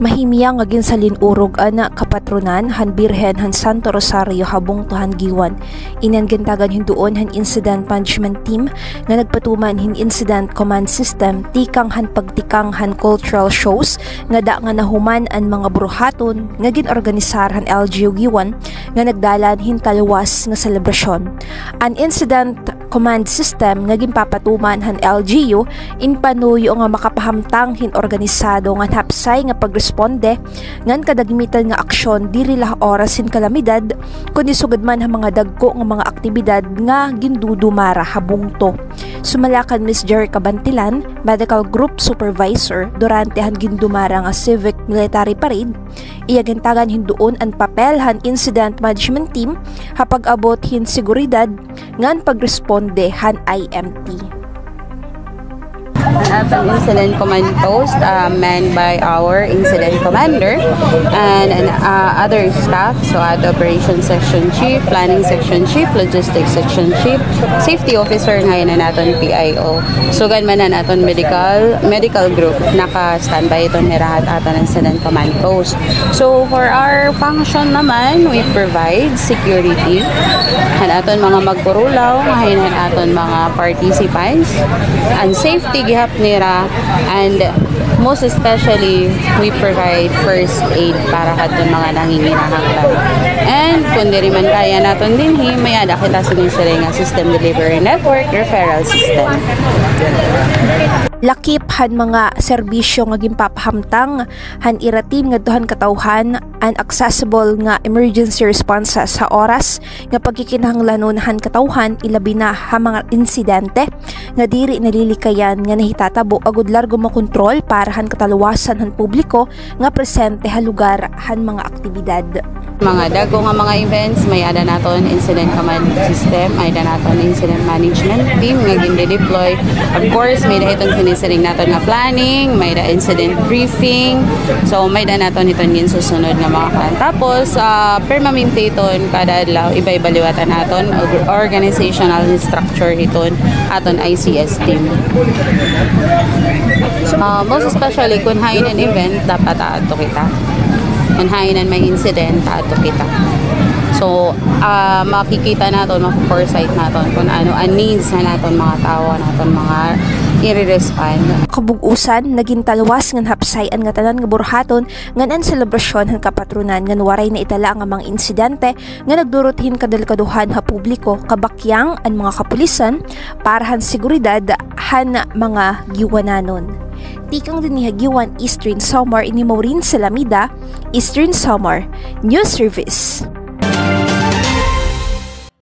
Mahimiyang nga ginsalin urog ana kapatronan han Birhen han Santo Rosario habong tuhan giwan. Inan gintagan hinduon han incident management team nga nagpatuman hin incident command system tikang han pagtikang han cultural shows nga da nga nahuman an mga bruhaton nga ginorganisar han LGU giwan nga nagdalan hin talwas nga selebrasyon. An incident command system nga ginpapatuman han LGU in panuyo nga makapahamtang hin organisado nga hapsay nga pagresponde ngan kadagmitan nga aksyon diri lah oras sin kalamidad kundi sugad man ang mga dagko nga mga aktibidad nga gindudumara habungto. Sumalakan Miss Jerry Cabantilan, Medical Group Supervisor durante han gindumara nga civic military parade, iyagintagan hinduon ang papel han incident management team hapag abot hin seguridad ngan pagresponde han IMT. An atong incident command post manned by our incident commander and other staff, so at operations section chief, planning section chief, logistics section chief, safety officer ngayon na naton PIO. Sugan man na naton medical group naka-standby ito ni rahat aton incident command post. So for our function naman, we provide security han aton mga magpurulaw, ngayon aton mga participants, and safety gihap nira, and most especially we provide first aid para kadtong mga nanginginahanglan. And kung diri man kaya naton dinhi, may ada kita sila nga system delivery network referral system. Lakip han mga serbisyo nga ginpapahamtang han iratim nga duhan katawhan and accessible nga emergency responses sa oras nga pagkikinahanglanon han katawhan ilabi na ha mga insidente nga diri nalilikayan nga nahitatabo agud largo makontrol para han kataluwasan han publiko nga presente ha lugar han mga aktibidad. Mga dago nga mga events, may ada naton incident command system, may ada naton incident management team nga ginde-deploy. Of course, may da itong sinisiring naton nga planning, may da incident briefing. So may da naton iton gin susunod nga mga kan. Tapos permanente iton kada adlaw iba-ibaliwatan naton organizational structure iton aton ICS team. Most especially kung hain an event, dapat ato kita. Kung hainan may incident, ato kita. So, makikita natin, maka-foresight natin kung ano ang needs na natin mga tao, natin mga i-respond. Kabugusan, naging talwas ngan hapsayan nga tanan nga burhaton ngan ang selebrasyon han kapatronan ngan waray na itala nga mga insidente nga nagdurothin kadalkaduhan ha publiko kabakyang ang mga kapulisan para han seguridad han mga giwananon. Tikang din ni Hagiwan Eastern Samar ini Maureen Salamida, Eastern Samar News Service.